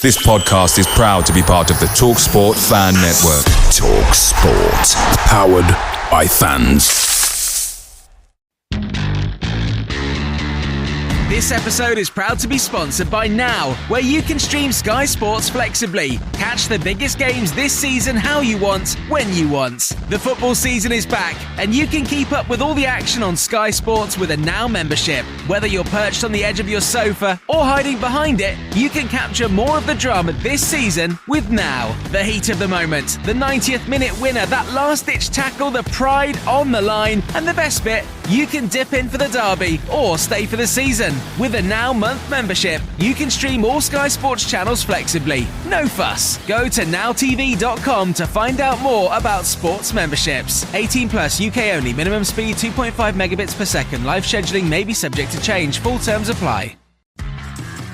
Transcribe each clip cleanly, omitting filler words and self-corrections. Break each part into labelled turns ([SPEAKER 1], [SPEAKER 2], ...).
[SPEAKER 1] This podcast is proud to be part of the TalkSport Fan Network. TalkSport. Powered by fans.
[SPEAKER 2] This episode is proud to be sponsored by Now, where you can stream Sky Sports flexibly. Catch the biggest games this season how you want, when you want. The football season is back, and you can keep up with all the action on Sky Sports with a Now membership. Whether you're perched on the edge of your sofa or hiding behind it, you can capture more of the drama this season with Now. The heat of the moment, the 90th minute winner, that last-ditch tackle, the pride on the line, and the best bit, you can dip in for the derby or stay for the season. With a Now month membership, you can stream all Sky Sports channels flexibly. No fuss. Go to nowtv.com to find out more about sports memberships. 18 plus, UK only. Minimum speed 2.5 megabits per second. Live scheduling may be subject to change. Full terms apply.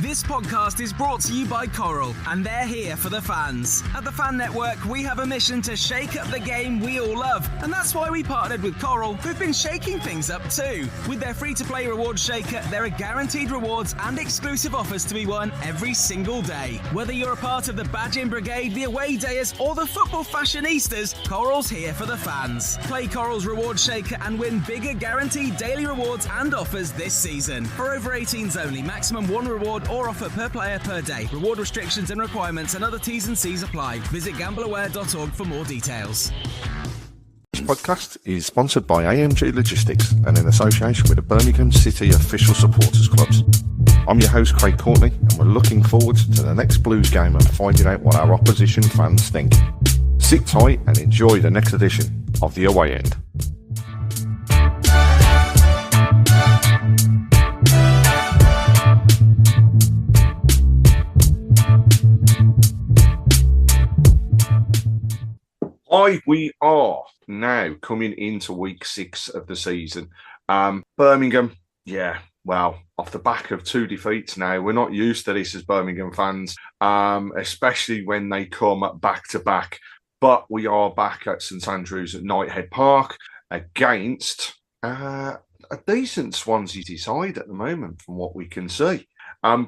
[SPEAKER 2] This podcast is brought to you by Coral, and they're here for the fans. At the Fan Network, we have a mission to shake up the game we all love, and that's why we partnered with Coral, who've been shaking things up too. With their free-to-play reward shaker, there are guaranteed rewards and exclusive offers to be won every single day. Whether you're a part of the Badging Brigade, the Away Dayers, or the Football Fashionistas, Coral's here for the fans. Play Coral's reward shaker and win bigger guaranteed daily rewards and offers this season. For over 18s only, maximum one reward or offer per player per day. Reward restrictions and requirements and other T's and C's apply. Visit gambleaware.org for more details.
[SPEAKER 3] This podcast is sponsored by AMG Logistics and in association with the Birmingham City Official Supporters Clubs. I'm your host Craig Courtney, and we're looking forward to the next Blues game and finding out what our opposition fans think. Sit tight and enjoy the next edition of The Away End. We are now coming into week 6 of the season. Birmingham, off the back of 2 defeats now. We're not used to this as Birmingham fans, especially when they come back to back. But we are back at St Andrews at Knighthead Park against a decent Swansea side at the moment, from what we can see.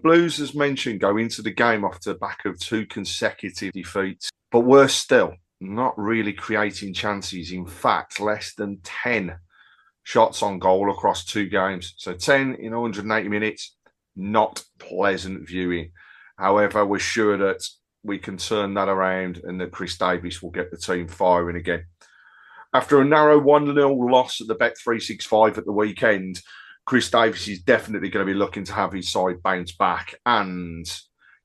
[SPEAKER 3] Blues, as mentioned, go into the game off the back of 2 consecutive defeats, but we're still not really creating chances. In fact, less than 10 shots on goal across 2 games. So 10 in 180 minutes, not pleasant viewing. However, we're sure that we can turn that around and that Chris Davies will get the team firing again. After a narrow 1-0 loss at the Bet365 at the weekend, Chris Davies is definitely going to be looking to have his side bounce back and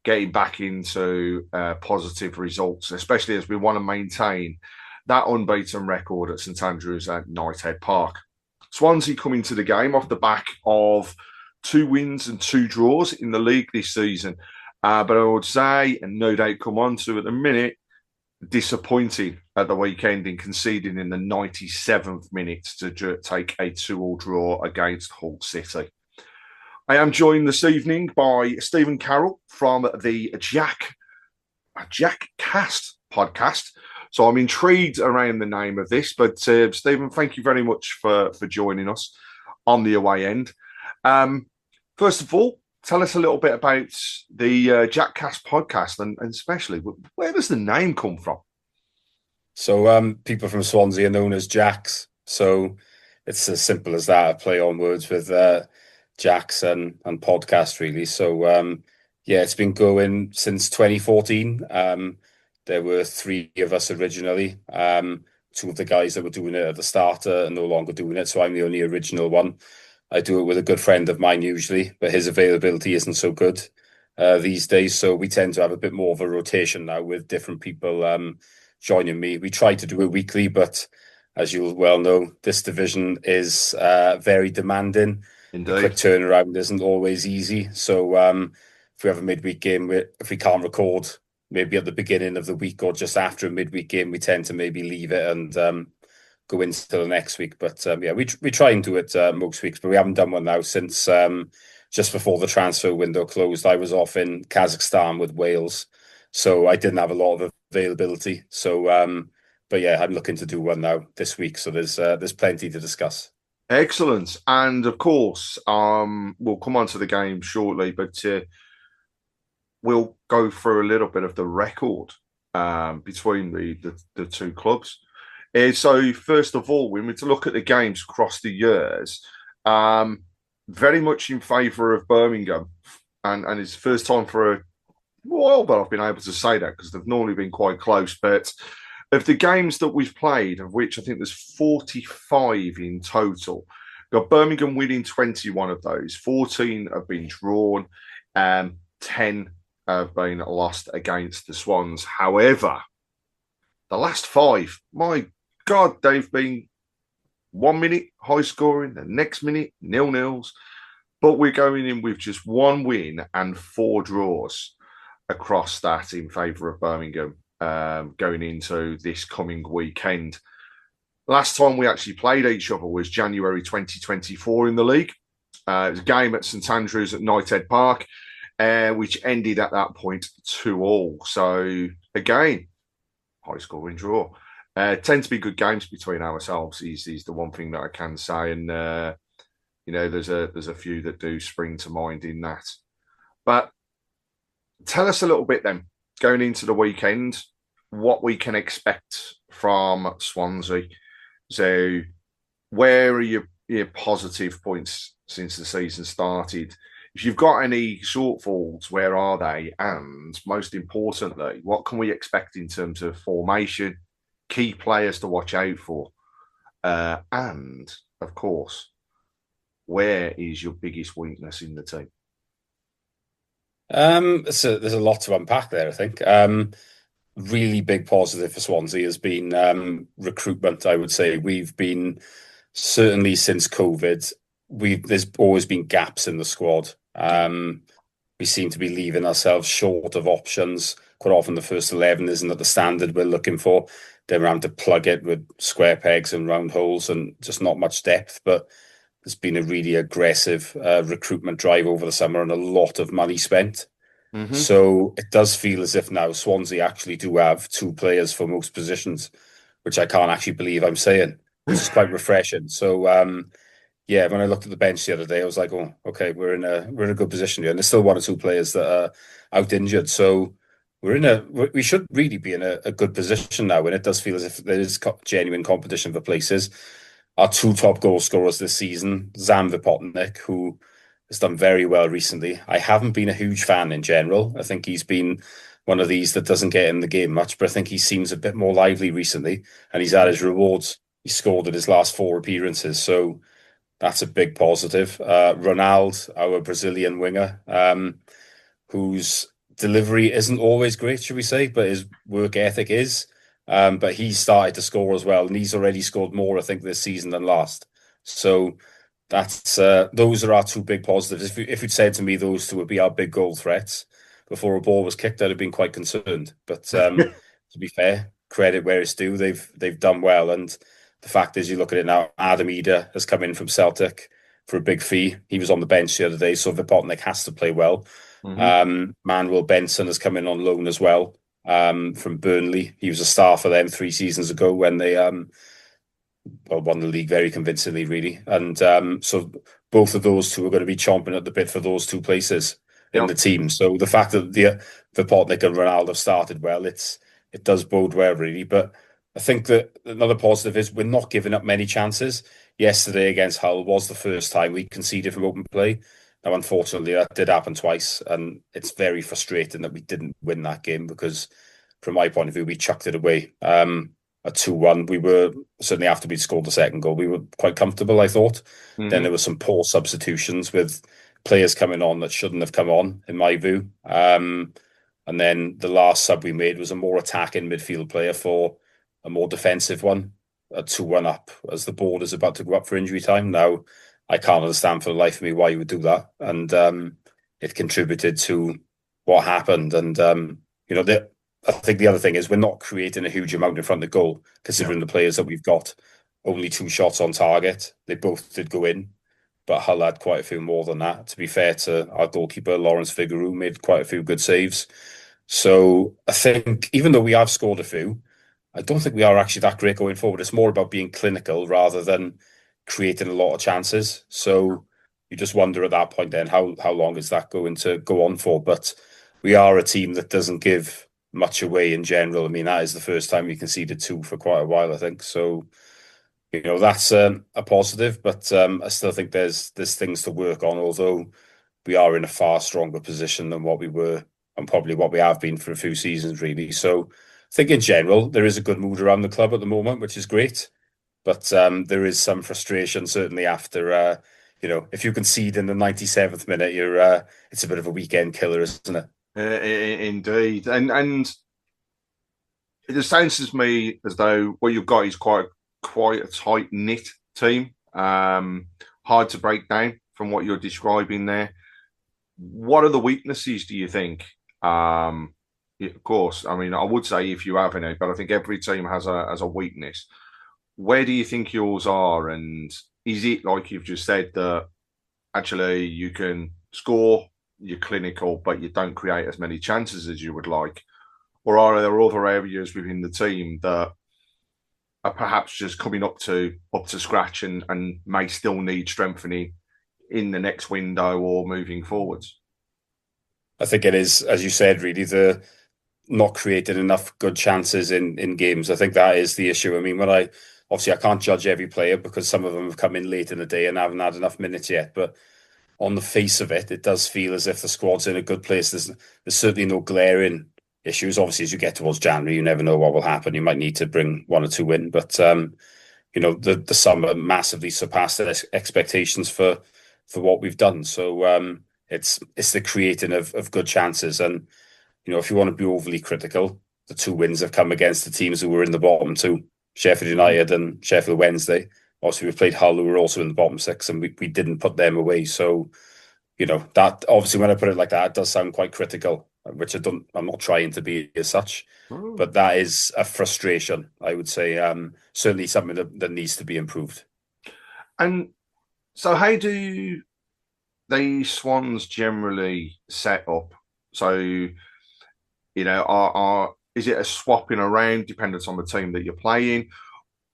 [SPEAKER 3] getting back into positive results, especially as we want to maintain that unbeaten record at St Andrews at Knighthead Park. Swansea coming to the game off the back of 2 wins and 2 draws in the league this season. But I would say, and no doubt come on to at the minute, disappointing at the weekend in conceding in the 97th minute to take a 2-2 draw against Hull City. I am joined this evening by Stephen Carroll from the Jack Cast podcast. So I'm intrigued around the name of this. But Stephen, thank you very much for joining us on the Away End. First of all, tell us a little bit about the Jack Cast podcast and especially where does the name come from?
[SPEAKER 4] So people from Swansea are known as Jacks. So it's as simple as that. I play on words with Jacks and podcast, really. So it's been going since 2014. There were 3 of us originally. 2 of the guys that were doing it at the start are no longer doing it, so I'm the only original one. I do it with a good friend of mine usually, but his availability isn't so good these days, so we tend to have a bit more of a rotation now with different people joining me. We try to do it weekly, but as you'll well know, this division is very demanding.
[SPEAKER 3] Indeed.
[SPEAKER 4] The quick turnaround isn't always easy. So if we have a midweek game, if we can't record maybe at the beginning of the week or just after a midweek game, we tend to maybe leave it and go into the next week. But we try and do it most weeks, but we haven't done one now since just before the transfer window closed. I was off in Kazakhstan with Wales, so I didn't have a lot of availability. So, I'm looking to do one now this week. So there's plenty to discuss.
[SPEAKER 3] Excellent. And of course, we'll come on to the game shortly, but we'll go through a little bit of the record between the two clubs. So first of all, when we to look at the games across the years, very much in favour of Birmingham, and it's the first time for a while that I've been able to say that, because they've normally been quite close. But of the games that we've played, of which I think there's 45 in total, got Birmingham winning 21 of those. 14 have been drawn, 10 have been lost against the Swans. However, the last 5, my God, they've been 1 minute high scoring, the next minute 0-0s. But we're going in with just 1 win and 4 draws across that in favour of Birmingham going into this coming weekend. Last time we actually played each other was January 2024 in the league. It was a game at St Andrews at Knighthead Park, which ended at that point 2-2. So again, high scoring draw. Tend to be good games between ourselves is the one thing that I can say. And there's a few that do spring to mind in that. But tell us a little bit then, going into the weekend, what we can expect from Swansea. So where are your positive points since the season started? If you've got any shortfalls, where are they? And most importantly, what can we expect in terms of formation, key players to watch out for? And, of course, where is your biggest weakness in the team?
[SPEAKER 4] There's a lot to unpack there, I think. Really big positive for Swansea has been recruitment, I would say. We've been, certainly since COVID, there's always been gaps in the squad. We seem to be leaving ourselves short of options. Quite often the first 11 isn't at the standard we're looking for. Then we're having to plug it with square pegs and round holes and just not much depth. But there's been a really aggressive recruitment drive over the summer and a lot of money spent. Mm-hmm. So it does feel as if now Swansea actually do have 2 players for most positions, which I can't actually believe I'm saying, which is quite refreshing. So when I looked at the bench the other day, I was like, oh, okay, we're in a good position here. And there's still 1 or 2 players that are out injured. So we should really be in a good position now. And it does feel as if there is genuine competition for places. Our 2 top goal scorers this season, Zam Vipotnik, who has done very well recently. I haven't been a huge fan in general. I think he's been one of these that doesn't get in the game much, but I think he seems a bit more lively recently, and he's had his rewards. He scored in his last 4 appearances, so that's a big positive. Ronald, our Brazilian winger, whose delivery isn't always great, should we say, but his work ethic is. But he's started to score as well, and he's already scored more, I think, this season than last. So that's those are our 2 big positives. If you'd said to me those 2 would be our big goal threats before a ball was kicked, I'd have been quite concerned. But to be fair, credit where it's due, they've done well. And the fact is, you look at it now, Adam Eder has come in from Celtic for a big fee. He was on the bench the other day, so Vipotnik has to play well. Mm-hmm. Manuel Benson has come in on loan as well from Burnley. He was a star for them 3 seasons ago when they won the league very convincingly, really. And so both of those 2 are going to be chomping at the bit for those 2 places in the team. So the fact that Vipotnik and Ronaldo have started well, it does bode well, really. But I think that another positive is we're not giving up many chances. Yesterday against Hull was the first time we conceded from open play. Now, unfortunately, that did happen twice, and it's very frustrating that we didn't win that game because, from my point of view, we chucked it away. At 2-1, we were, certainly after we'd scored the second goal, we were quite comfortable, I thought. Mm-hmm. Then there were some poor substitutions with players coming on that shouldn't have come on, in my view. And then the last sub we made was a more attacking midfield player for a more defensive one, at 2-1 up, as the board is about to go up for injury time. Now, I can't understand for the life of me why you would do that. And it contributed to what happened. And, I think the other thing is we're not creating a huge amount in front of the goal, considering the players that we've got. Only 2 shots on target. They both did go in, but Hull had quite a few more than that. To be fair to our goalkeeper, Lawrence Figueroa, made quite a few good saves. So I think even though we have scored a few, I don't think we are actually that great going forward. It's more about being clinical rather than creating a lot of chances. So you just wonder at that point then, how long is that going to go on for? But we are a team that doesn't give much away in general. I mean, that is the first time we conceded 2 for quite a while, I think. So, that's a positive, but I still think there's things to work on, although we are in a far stronger position than what we were and probably what we have been for a few seasons, really. So I think in general, there is a good mood around the club at the moment, which is great. But there is some frustration, certainly after, if you concede in the 97th minute, it's a bit of a weekend killer, isn't it?
[SPEAKER 3] Indeed. And it just sounds to me as though what you've got is quite a tight-knit team. Hard to break down from what you're describing there. What are the weaknesses, do you think? Of course, I mean, I would say if you have any, but I think every team has a weakness. Where do you think yours are? And is it, like you've just said, that actually you can score, you're clinical, but you don't create as many chances as you would like? Or are there other areas within the team that are perhaps just coming up to scratch and may still need strengthening in the next window or moving forwards?
[SPEAKER 4] I think it is, as you said, really, the not creating enough good chances in games. I think that is the issue. I mean, obviously I can't judge every player because some of them have come in late in the day and haven't had enough minutes yet, but on the face of it, it does feel as if the squad's in a good place. There's certainly no glaring issues. Obviously, as you get towards January, you never know what will happen. You might need to bring 1 or 2 in, but the summer massively surpassed expectations for what we've done. So it's the creating of good chances, and if you want to be overly critical, the 2 wins have come against the teams who were in the bottom 2, Sheffield United and Sheffield Wednesday. Obviously, we played Hull, who were also in the bottom 6, and we didn't put them away. So, that obviously, when I put it like that, it does sound quite critical, which I'm not trying to be as such, but that is a frustration, I would say. Certainly something that needs to be improved.
[SPEAKER 3] And so how do the Swans generally set up? So, is it a swapping around dependent on the team that you're playing?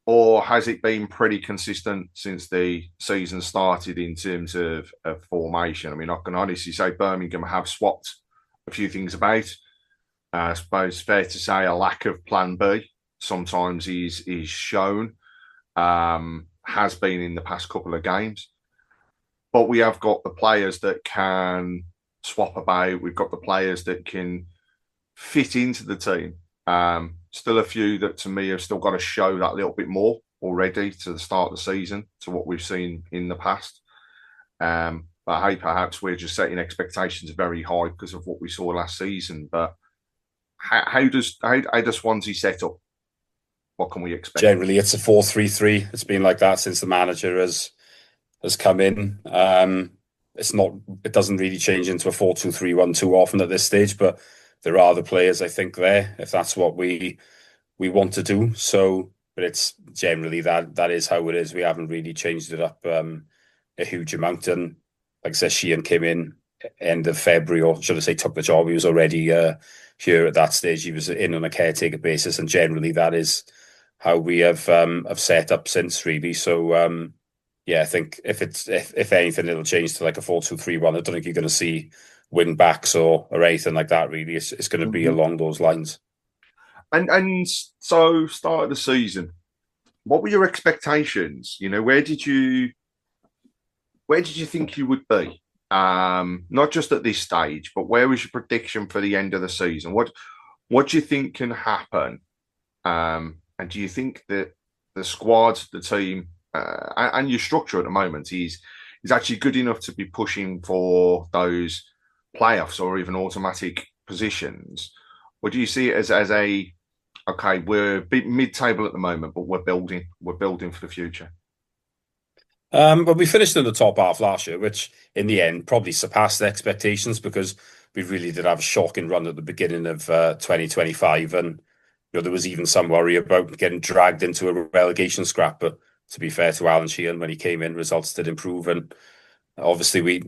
[SPEAKER 3] Or has it been pretty consistent since the season started in terms of formation? I mean, I can honestly say Birmingham have swapped a few things about. I suppose fair to say a lack of plan B sometimes is shown, has been in the past couple of games. But we have got the players that can swap about. We've got the players that can fit into the team. Still a few that to me have still got to show that little bit more already to the start of the season to what we've seen in the past. But hey, perhaps we're just setting expectations very high because of what we saw last season. But how does Swansea set up? What can we expect?
[SPEAKER 4] Generally, it's a 4-3-3. It's been like that since the manager has come in. It doesn't really change into a 4-2-3-1 too often at this stage, but there are the players, I think, there, if that's what we want to do. So, but it's generally that is how it is. We haven't really changed it up a huge amount. And like I said, Sheehan came in end of February, or should I say took the job. He was already here at that stage. He was in on a caretaker basis, and generally that is how we have set up since, really. So I think if anything, it'll change to like a 4-2-3-1. I don't think you're going to see wing backs or anything like that, really. It's going to be along those lines. And
[SPEAKER 3] so, start of the season, what were your expectations? Where did you think you would be? Not just at this stage, but where was your prediction for the end of the season? What do you think can happen? And do you think that the squad, the team, and your structure at the moment is actually good enough to be pushing for those playoffs or even automatic positions? Or do you see it as okay, we're mid-table at the moment, but we're building for the future?
[SPEAKER 4] But we finished in the top half last year, which in the end probably surpassed the expectations because we really did have a shocking run at the beginning of 2025, and there was even some worry about getting dragged into a relegation scrap. But to be fair to Alan Sheehan, when he came in, results did improve, and obviously we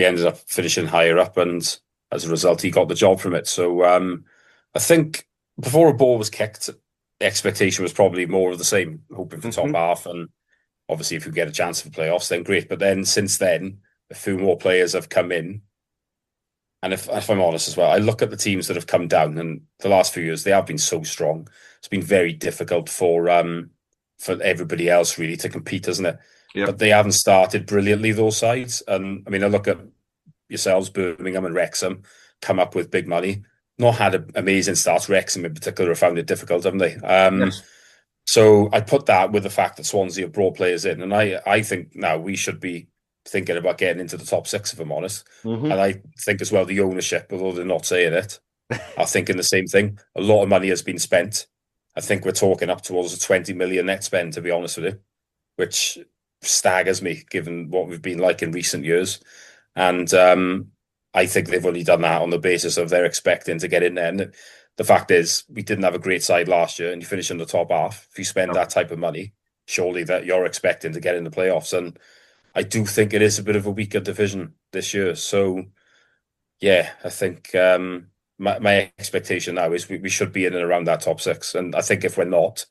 [SPEAKER 4] ended up finishing higher up, and as a result, he got the job from it. So I think before a ball was kicked, the expectation was probably more of the same, hoping for top half, and obviously if we get a chance for playoffs, then great. But then since then, a few more players have come in, And if I'm honest as well, I look at the teams that have come down, and the last few years they have been so strong. It's been very difficult for everybody else really to compete, isn't it?
[SPEAKER 3] Yep.
[SPEAKER 4] But they haven't started brilliantly, those sides. And I mean, I look at yourselves, Birmingham and Wrexham, come up with big money. Not had amazing starts. Wrexham in particular have found it difficult, haven't they?
[SPEAKER 3] Yes.
[SPEAKER 4] So I put that with the fact that Swansea have brought players in, and I think now we should be thinking about getting into the top 6, if I'm honest.
[SPEAKER 3] Mm-hmm.
[SPEAKER 4] And I think as well the ownership, although they're not saying it, are thinking the same thing. A lot of money has been spent. I think we're talking up towards a 20 million net spend, to be honest with you, which staggers me given what we've been like in recent years. And I think they've only done that on the basis of they're expecting to get in there. And the fact is, we didn't have a great side last year, and you finish in the top half. If you spend that type of money, surely that you're expecting to get in the playoffs. And I do think it is a bit of a weaker division this year. So, yeah, I think my expectation now is we should be in and around that top 6. And I think if we're not,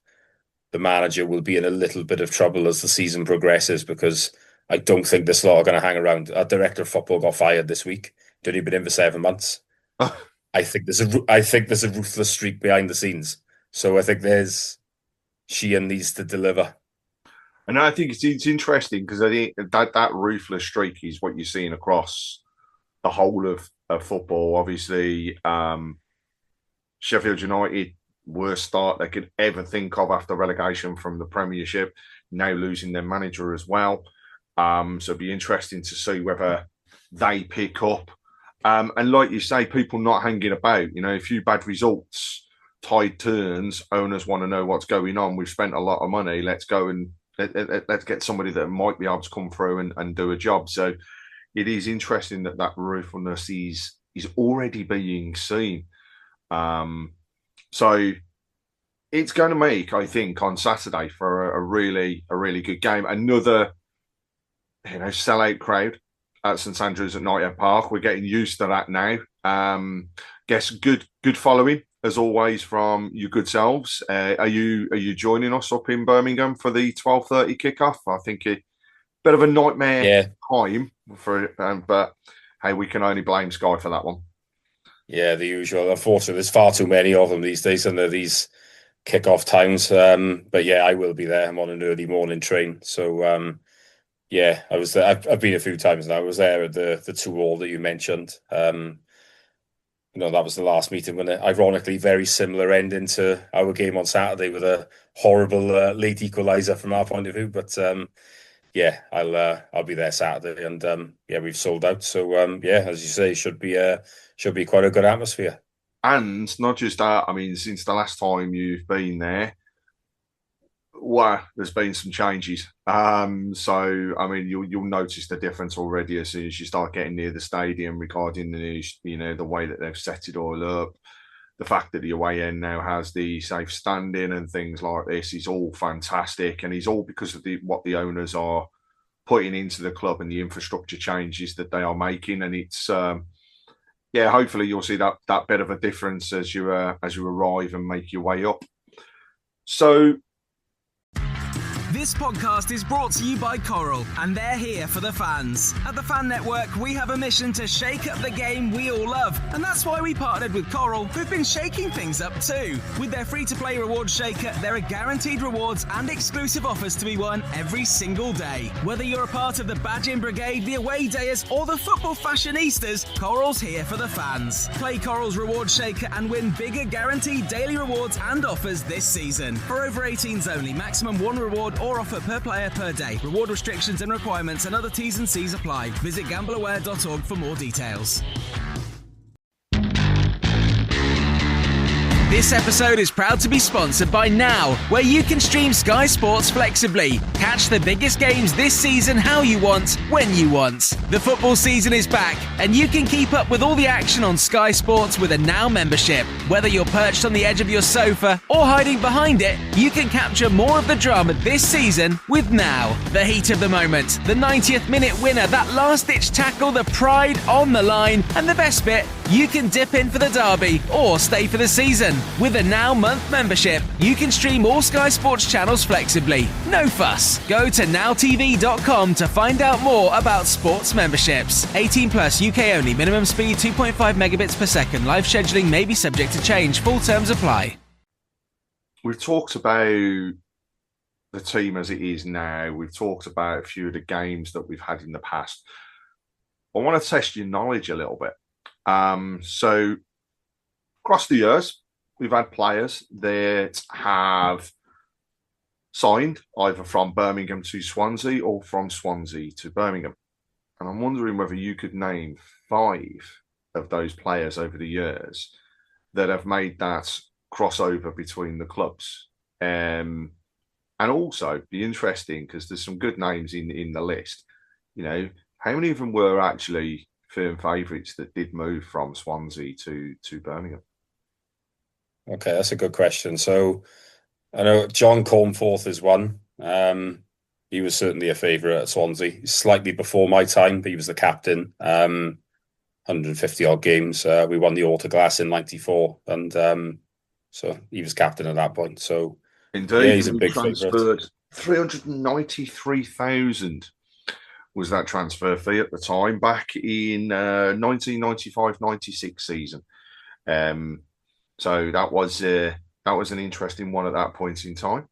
[SPEAKER 4] the manager will be in a little bit of trouble as the season progresses, because I don't think this lot are going to hang around. Our director of football got fired this week. He'd only been in for 7 months. I think there's a ruthless streak behind the scenes. So I think Sheehan needs to deliver.
[SPEAKER 3] And I think it's interesting because I think that ruthless streak is what you're seeing across the whole of football. Obviously, Sheffield United, worst start they could ever think of after relegation from the Premiership, now losing their manager as well. So it'll be interesting to see whether they pick up. And like you say, people not hanging about, a few bad results, tide turns, owners want to know what's going on. We've spent a lot of money. Let's go and let's get somebody that might be able to come through and do a job. So it is interesting that ruthlessness is already being seen. So it's going to make, I think, on Saturday for a really good game. Another, sellout crowd at St Andrews at Knighthead Park. We're getting used to that now. Guess good following as always from you good selves. Are you joining us up in Birmingham for the 12:30 kickoff? I think a bit of a nightmare time but hey, we can only blame Sky for that one. Yeah,
[SPEAKER 4] the usual. Unfortunately, there's far too many of them these days, and these kickoff times. But yeah, I will be there. I'm on an early morning train, so. Yeah, I was there. I've been a few times now. I was there at the 2-2 that you mentioned. That was the last meeting when, ironically, very similar ending to our game on Saturday with a horrible late equaliser from our point of view. But yeah, I'll be there Saturday, and we've sold out. So as you say, should be quite a good atmosphere.
[SPEAKER 3] And not just that. I mean, since the last time you've been there, there's been some changes. So I mean, you'll notice the difference already as soon as you start getting near the stadium regarding the way that they've set it all up. The fact that the away end now has the safe standing and things like this is all fantastic, and it's all because of what the owners are putting into the club and the infrastructure changes that they are making. And it's hopefully you'll see that bit of a difference as you arrive and make your way up. So.
[SPEAKER 2] This podcast is brought to you by Coral, and they're here for the fans. At the Fan Network, we have a mission to shake up the game we all love, and that's why we partnered with Coral, who've been shaking things up too. With their free-to-play reward shaker, there are guaranteed rewards and exclusive offers to be won every single day. Whether you're a part of the Badging Brigade, the Away Dayers, or the Football Fashionistas, Coral's here for the fans. Play Coral's reward shaker and win bigger guaranteed daily rewards and offers this season. For over 18s only, maximum 1 reward or offer per player per day. Reward restrictions and requirements and other T's and C's apply. Visit gambleaware.org for more details. This episode is proud to be sponsored by Now, where you can stream Sky Sports flexibly. Catch the biggest games this season how you want, when you want. The football season is back, and you can keep up with all the action on Sky Sports with a Now membership. Whether you're perched on the edge of your sofa or hiding behind it, you can capture more of the drama this season with Now. The heat of the moment, the 90th minute winner, that last-ditch tackle, the pride on the line, and the best bit, you can dip in for the derby or stay for the season. With a Now month membership, you can stream all Sky Sports channels flexibly. No fuss. Go to nowtv.com to find out more about sports memberships. 18 plus, UK only. Minimum speed 2.5 megabits per second. Live scheduling may be subject to change. Full terms apply.
[SPEAKER 3] We've talked about the team as it is now. We've talked about a few of the games that we've had in the past. I want to test your knowledge a little bit. So across the years, we've had players that have signed either from Birmingham to Swansea or from Swansea to Birmingham. And I'm wondering whether you could name 5 of those players over the years that have made that crossover between the clubs. And also be interesting because there's some good names in the list. You know, how many of them were actually firm favourites that did move from Swansea to Birmingham?
[SPEAKER 4] Okay, that's a good question. So I know John Cornforth is one. He was certainly a favourite at Swansea, slightly before my time, but he was the captain. 150 odd games. We won the Autoglass in '94, and so he was captain at that point. So
[SPEAKER 3] indeed,
[SPEAKER 4] yeah, he's a big favourite.
[SPEAKER 3] 393,000 was that transfer fee at the time back in 1995-96 season. So that was an interesting one at that point in time.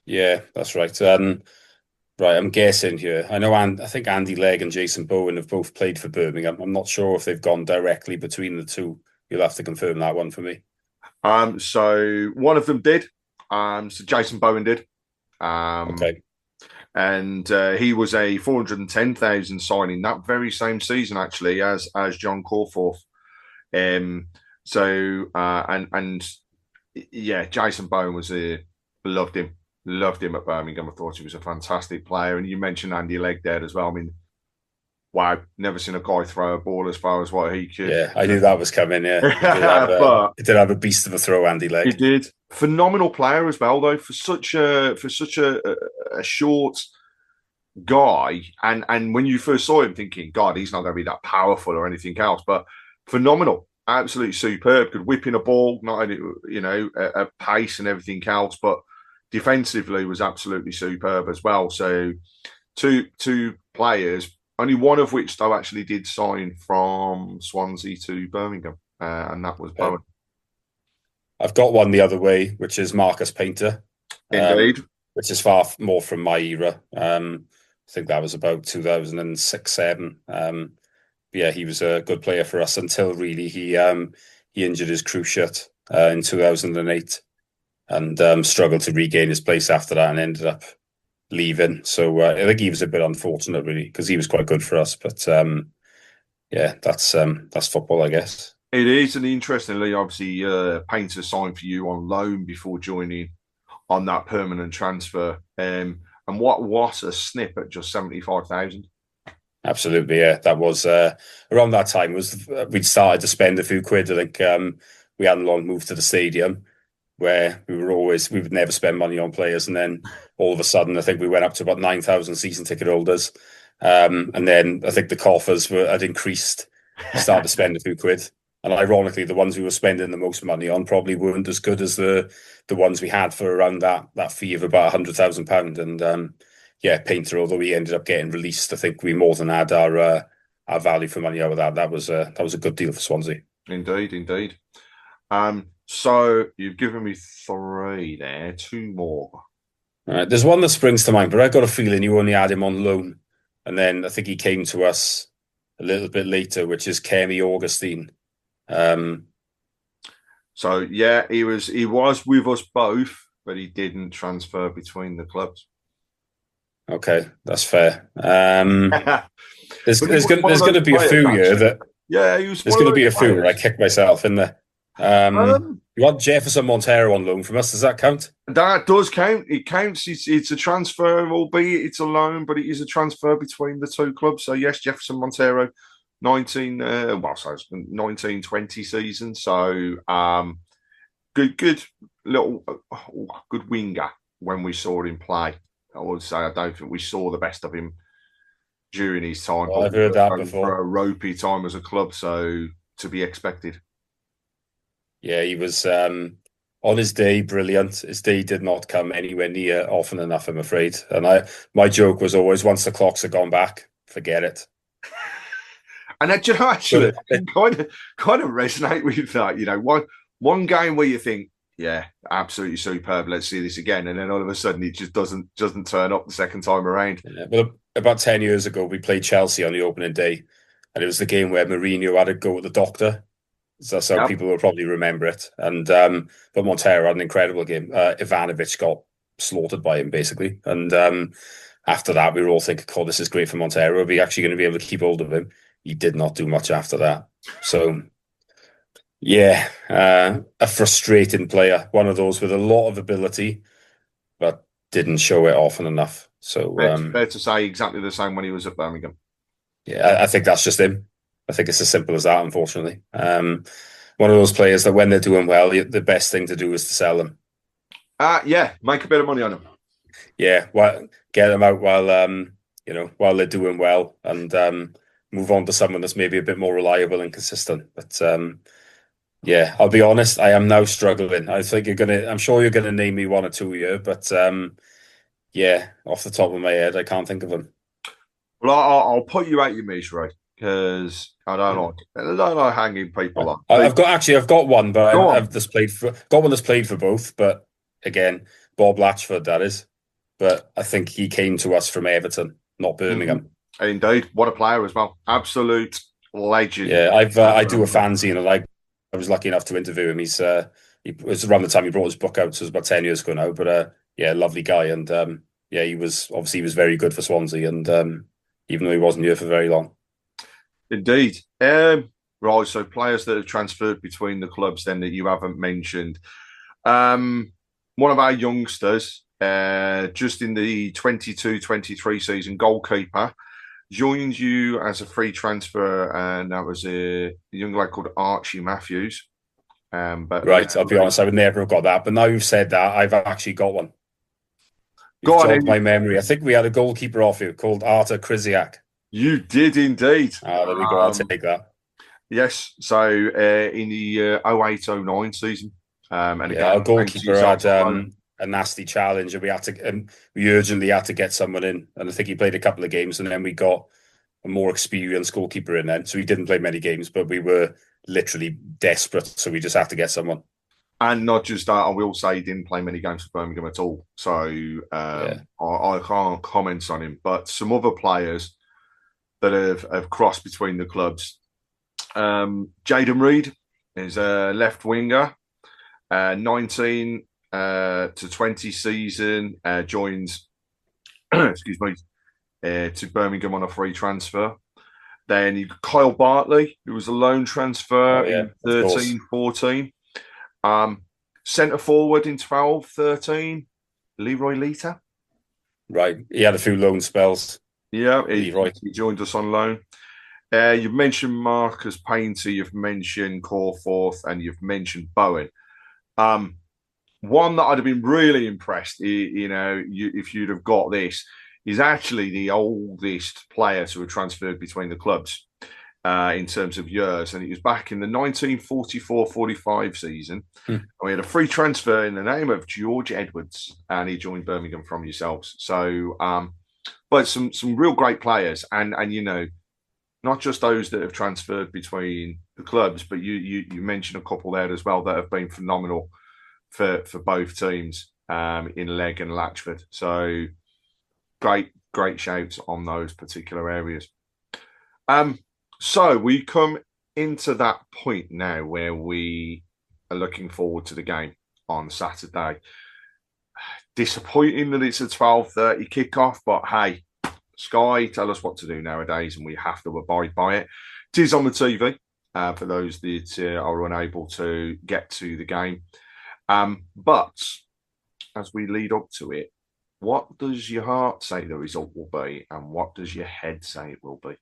[SPEAKER 4] Yeah, that's right. Right, I'm guessing here. I know, I think Andy Legg and Jason Bowen have both played for Birmingham. I'm not sure if they've gone directly between the two. You'll have to confirm that one for me.
[SPEAKER 3] So one of them did. So Jason Bowen did.
[SPEAKER 4] Okay.
[SPEAKER 3] And he was a 410,000 signing that very same season, actually, as John Corforth. Yeah, Jason Bowen was loved him at Birmingham. I thought he was a fantastic player. And you mentioned Andy Legg there as well. I mean, wow, never seen a guy throw a ball as far as what he could.
[SPEAKER 4] Yeah, I knew that was coming. Yeah, he did have a beast of a throw, Andy Legg.
[SPEAKER 3] He did. Phenomenal player as well, though, for such a short guy. And when you first saw him, thinking, God, he's not going to be that powerful or anything else, but phenomenal, absolutely superb. Could whip in a ball, not only at pace and everything else, but defensively was absolutely superb as well. So two players, only one of which though actually did sign from Swansea to Birmingham, and that was Bowen.
[SPEAKER 4] I've got one the other way, which is Marcus Painter.
[SPEAKER 3] Indeed.
[SPEAKER 4] Which is far more from my era. I think that was about 2006-07. Yeah, he was a good player for us until really he injured his cruciate in 2008 and struggled to regain his place after that and ended up leaving. So I think he was a bit unfortunate really because he was quite good for us. But yeah, that's football, I guess.
[SPEAKER 3] It is, and interestingly, obviously, Painter signed for you on loan before joining on that permanent transfer. And what a snip at just 75,000.
[SPEAKER 4] Absolutely, yeah. That was around that time. We'd started to spend a few quid. I think we hadn't long moved to the stadium where we would never spend money on players, and then all of a sudden, I think we went up to about 9,000 season ticket holders, and then I think the coffers had increased. We started to spend a few quid. And ironically, the ones we were spending the most money on probably weren't as good as the ones we had for around that fee of about £100,000. And yeah, Painter, although he ended up getting released, I think we more than had our value for money out of that. That was a good deal for Swansea.
[SPEAKER 3] Indeed. So you've given me 3 there, 2 more.
[SPEAKER 4] All right, there's one that springs to mind, but I got a feeling you only had him on loan, and then I think he came to us a little bit later, which is Kemi Augustine.
[SPEAKER 3] So yeah, he was with us both, but he didn't transfer between the clubs.
[SPEAKER 4] Okay, that's fair. There's going to be a few here that there's going to be a few where I kick myself in there. You want Jefferson Montero on loan from us? Does that count?
[SPEAKER 3] That does count. It counts. It's a transfer, albeit it's a loan, but it is a transfer between the two clubs. So yes, Jefferson Montero. 1920 season. So good winger when we saw him play. I would say I don't think we saw the best of him during his time.
[SPEAKER 4] Well, I've heard that before.
[SPEAKER 3] For a ropey time as a club, so to be expected.
[SPEAKER 4] Yeah, he was on his day brilliant. His day did not come anywhere near often enough, I'm afraid. And my joke was always, once the clocks have gone back, forget it.
[SPEAKER 3] And that, you know, actually,
[SPEAKER 4] But
[SPEAKER 3] I can kind of resonate with that. You know, one game where you think, yeah, absolutely superb. Let's see this again, and then all of a sudden it just doesn't turn up the second time around.
[SPEAKER 4] well, about 10 years ago, we played Chelsea on the opening day, and it was the game where Mourinho had to go with the doctor. So that's how
[SPEAKER 3] Yep.
[SPEAKER 4] people will probably remember it. And but Montero had an incredible game. Ivanovic got slaughtered by him, basically. And after that, we were all thinking, "Oh, this is great for Montero. Are we actually going to be able to keep hold of him?" He did not do much after that. So, yeah, a frustrating player. One of those with a lot of ability, but didn't show it often enough. So,
[SPEAKER 3] Fair to say exactly the same when he was at Birmingham.
[SPEAKER 4] yeah, I think that's just him. I think it's as simple as that, unfortunately. One of those players that when they're doing well, the best thing to do is to sell them.
[SPEAKER 3] Yeah, make a bit of money on them.
[SPEAKER 4] Yeah, well, get them out while while they're doing well, and move on to someone that's maybe a bit more reliable and consistent. But yeah, I'll be honest, I am now struggling. I think I'm sure you're gonna name me one or two here, but yeah, off the top of my head, I can't think of them.
[SPEAKER 3] Well, I'll put you out your misery because I don't like hanging people up.
[SPEAKER 4] I've got one, but I've got one that's played for both. But again, Bob Latchford, that is. But I think he came to us from Everton, not Birmingham.
[SPEAKER 3] Mm-hmm. Indeed, what a player as well, absolute legend.
[SPEAKER 4] Yeah, I do a fanzine, and I was lucky enough to interview him. It was around the time he brought his book out, so it was about 10 years ago now. But yeah, lovely guy, and yeah, he was very good for Swansea, and even though he wasn't here for very long.
[SPEAKER 3] Indeed. Right, so players that have transferred between the clubs then that you haven't mentioned. One of our youngsters, just in the 22-23 season, goalkeeper, joined you as a free transfer, and that was a young lad called Archie Matthews. But
[SPEAKER 4] right, I'll be honest, I would never have got that. But now you've said that, I've actually got one. You've jogged my memory. I think we had a goalkeeper off you called Artur Krysiak.
[SPEAKER 3] You did indeed.
[SPEAKER 4] There we go. I'll take that.
[SPEAKER 3] Yes. So in the 08-09 season, and
[SPEAKER 4] yeah,
[SPEAKER 3] again,
[SPEAKER 4] our goalkeeper had a nasty challenge, and we urgently had to get someone in. And I think he played a couple of games, and then we got a more experienced goalkeeper in then. So he didn't play many games, but we were literally desperate, so we just had to get someone.
[SPEAKER 3] And not just that, I will say he didn't play many games for Birmingham at all. So I can't comment on him. But some other players that have crossed between the clubs. Jaden Reed is a left winger, 19 to 20 season, joins excuse me, to Birmingham on a free transfer. Then you got Kyle Bartley, who was a loan transfer in 13-14. Centre forward in 12-13, Leroy Lita.
[SPEAKER 4] Right, he had a few loan spells.
[SPEAKER 3] Yeah, he joined us on loan. You've mentioned Marcus Painter, you've mentioned Corforth, and you've mentioned Bowen. One that I'd have been really impressed, if you'd have got this, is actually the oldest player to have transferred between the clubs in terms of years. And it was back in the 1944-45 season. And we had a free transfer in the name of George Edwards, and he joined Birmingham from yourselves. So, but some real great players, and not just those that have transferred between the clubs, but you mentioned a couple there as well that have been phenomenal for both teams in Legg and Latchford. So great shouts on those particular areas. So we come into that point now where we are looking forward to the game on Saturday. Disappointing that it's a 12:30 kickoff, but hey, Sky tell us what to do nowadays, and we have to abide by it. It is on the TV for those that are unable to get to the game. But as we lead up to it, what does your heart say the result will be, and what does your head say it will be?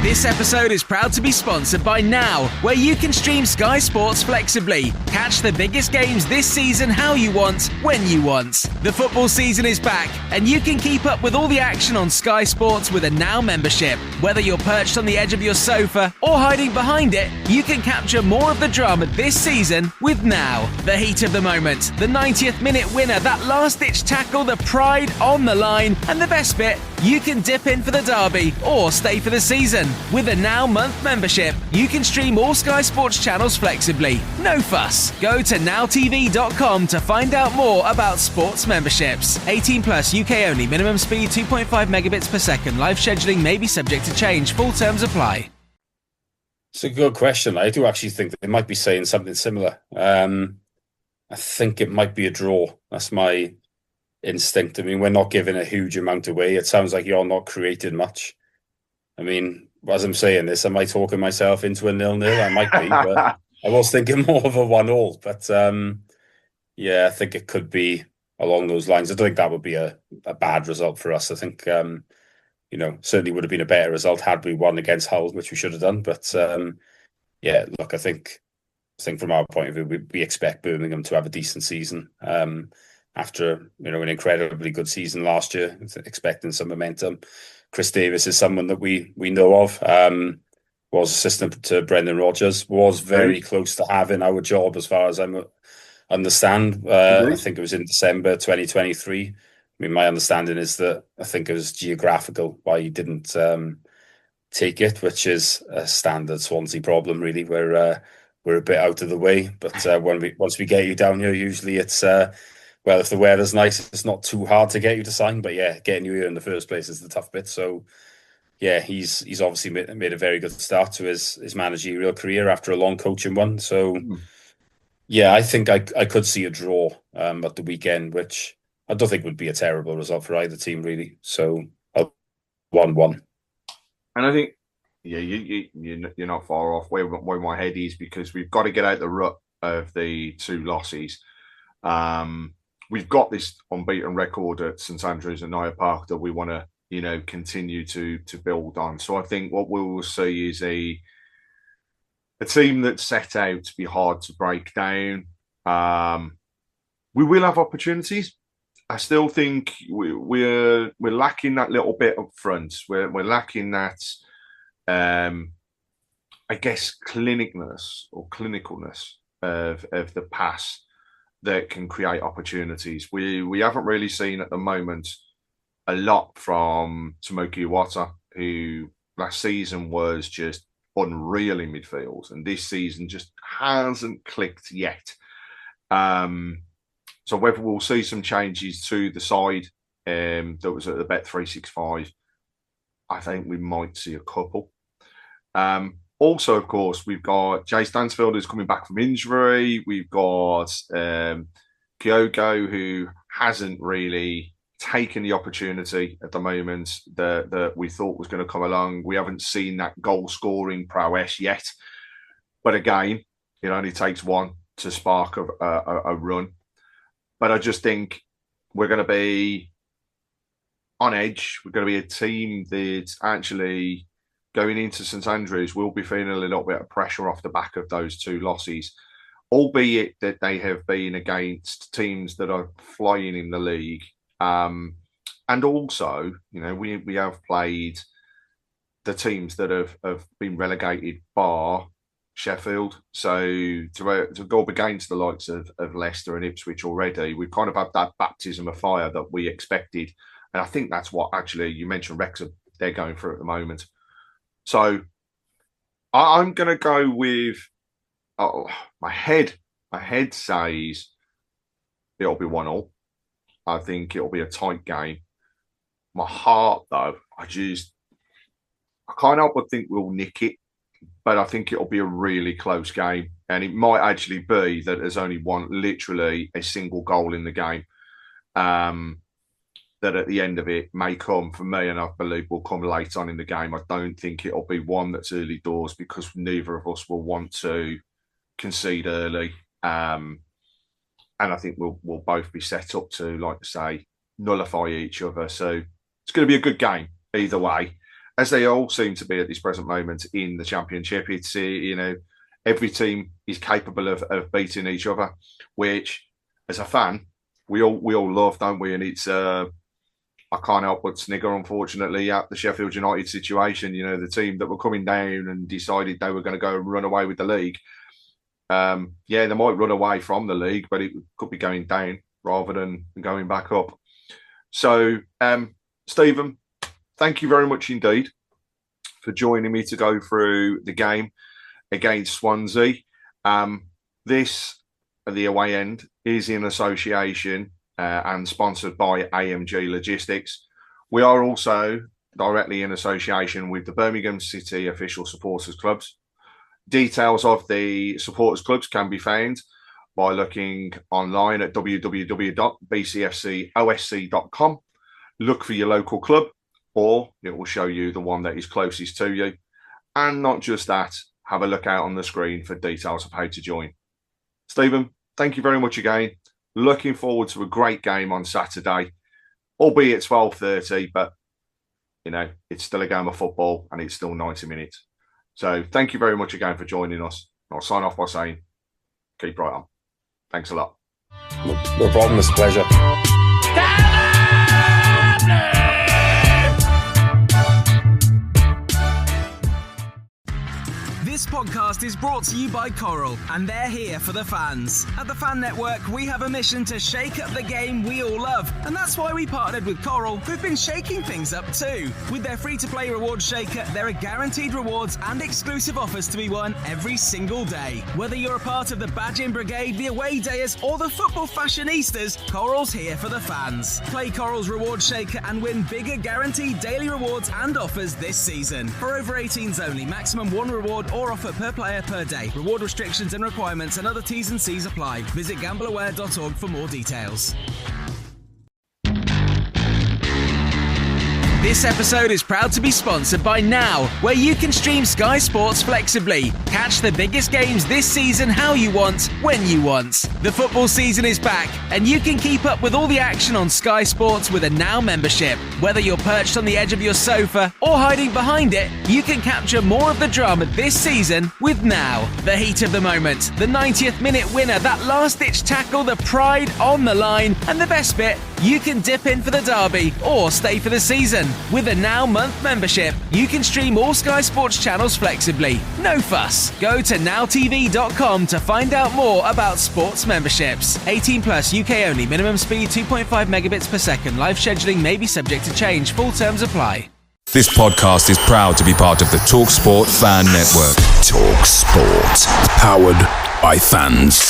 [SPEAKER 2] This episode is proud to be sponsored by Now, where you can stream Sky Sports flexibly. Catch the biggest games this season how you want, when you want. The football season is back, and you can keep up with all the action on Sky Sports with a Now membership. Whether you're perched on the edge of your sofa or hiding behind it, you can capture more of the drama this season with Now. The heat of the moment, the 90th minute winner, that last-ditch tackle, the pride on the line, and the best bit, you can dip in for the derby or stay for the season. With a Now month membership, you can stream all Sky Sports channels flexibly. No fuss. Go to nowtv.com to find out more about sports memberships. 18 plus, UK only. Minimum speed 2.5 megabits per second. Live scheduling may be subject to change. Full terms apply.
[SPEAKER 4] It's a good question. I do actually think that they might be saying something similar. I think it might be a draw. That's my instinct. I mean, we're not giving a huge amount away. It sounds like you're not creating much. I mean, as I'm saying this, am I talking myself into a 0-0? I might be, but I was thinking more of a 1-1. But yeah, I think it could be along those lines. I don't think that would be a bad result for us. I think, certainly would have been a better result had we won against Hull, which we should have done. But yeah, look, I think from our point of view, we expect Birmingham to have a decent season. After an incredibly good season last year, expecting some momentum. Chris Davis is someone that we know of. Was assistant to Brendan Rodgers. Was very close to having our job, as far as I understand. I think it was in December 2023. I mean, my understanding is that I think it was geographical why he didn't take it, which is a standard Swansea problem, really. We're a bit out of the way, but once we get you down here, usually it's. Well, if the weather's nice, it's not too hard to get you to sign. But yeah, getting you here in the first place is the tough bit. So yeah, he's obviously made a very good start to his managerial career after a long coaching one. So yeah, I think I could see a draw at the weekend, which I don't think would be a terrible result for either team, really. So 1-1.
[SPEAKER 3] And I think, yeah, you're not far off where my head is, because we've got to get out the rut of the two losses. We've got this unbeaten record at St Andrews and Naya Park that we want to, continue to build on. So I think what we will see is a team that's set out to be hard to break down. We will have opportunities. I still think we're lacking that little bit up front. We're lacking that, I guess, clinicalness of the pass that can create opportunities. We haven't really seen at the moment a lot from Tomoki Iwata, who last season was just unreal in midfield, and this season just hasn't clicked yet. So whether we'll see some changes to the side that was at the Bet365, I think we might see a couple. Also, of course, we've got Jay Stansfield, who's coming back from injury. We've got Kyogo, who hasn't really taken the opportunity at the moment that we thought was going to come along. We haven't seen that goal-scoring prowess yet. But again, it only takes one to spark a run. But I just think we're going to be on edge. We're going to be a team that's actually going into St Andrews, we'll be feeling a little bit of pressure off the back of those two losses, albeit that they have been against teams that are flying in the league. And also, we have played the teams that have been relegated, bar Sheffield. So to go up against the likes of Leicester and Ipswich already, we've kind of had that baptism of fire that we expected. And I think that's what actually, you mentioned Wrexham, they're going through at the moment. So I'm going to go with my head. My head says it'll be 1-1. I think it'll be a tight game. My heart, though, I can't help but think we'll nick it, but I think it'll be a really close game, and it might actually be that there's only literally a single goal in the game. That at the end of it may come for me, and I believe will come late on in the game. I don't think it'll be one that's early doors, because neither of us will want to concede early. And I think we'll both be set up to, like I say, nullify each other. So it's going to be a good game either way. as they all seem to be at this present moment in the Championship. It's every team is capable of beating each other, which, as a fan, we all love, don't we? And it's I can't help but snigger, unfortunately, at the Sheffield United situation. The team that were coming down and decided they were going to go and run away with the league. They might run away from the league, but it could be going down rather than going back up. So, Stephen, thank you very much indeed for joining me to go through the game against Swansea. This, at the away end, is in association and sponsored by AMG Logistics. We are also directly in association with the Birmingham City official supporters clubs. Details of the supporters clubs can be found by looking online at www.bcfcosc.com. Look for your local club, or it will show you the one that is closest to you. And not just that, have a look out on the screen for details of how to join. Stephen, thank you very much again. Looking forward to a great game on Saturday, albeit 12:30, but it's still a game of football and it's still 90 minutes. So thank you very much again for joining us. I'll sign off by saying, keep right on. Thanks a lot.
[SPEAKER 4] No problem, it's a pleasure.
[SPEAKER 2] This podcast is brought to you by Coral, and they're here for the fans. At the Fan Network, we have a mission to shake up the game we all love, and that's why we partnered with Coral, who've been shaking things up too. With their free-to-play rewards shaker, there are guaranteed rewards and exclusive offers to be won every single day. Whether you're a part of the Badging Brigade, the Away Dayers, or the Football Fashionistas, Coral's here for the fans. Play Coral's rewards shaker and win bigger guaranteed daily rewards and offers this season. For over 18s only, maximum one reward or offer per player per day. Reward restrictions and requirements and other T's and C's apply. Visit gambleaware.org for more details. This episode is proud to be sponsored by Now, where you can stream Sky Sports flexibly. Catch the biggest games this season how you want, when you want. The football season is back, and you can keep up with all the action on Sky Sports with a Now membership. Whether you're perched on the edge of your sofa or hiding behind it, you can capture more of the drama this season with Now. The heat of the moment, the 90th minute winner, that last-ditch tackle, the pride on the line, and the best bit, you can dip in for the derby or stay for the season. With a Now month membership, you can stream all Sky Sports channels flexibly. No fuss. Go to nowtv.com to find out more about sports memberships. 18 plus, UK only. Minimum speed 2.5 megabits per second. Live scheduling may be subject to change. Full terms apply.
[SPEAKER 1] This podcast is proud to be part of the TalkSport Fan Network. TalkSport. Powered by fans.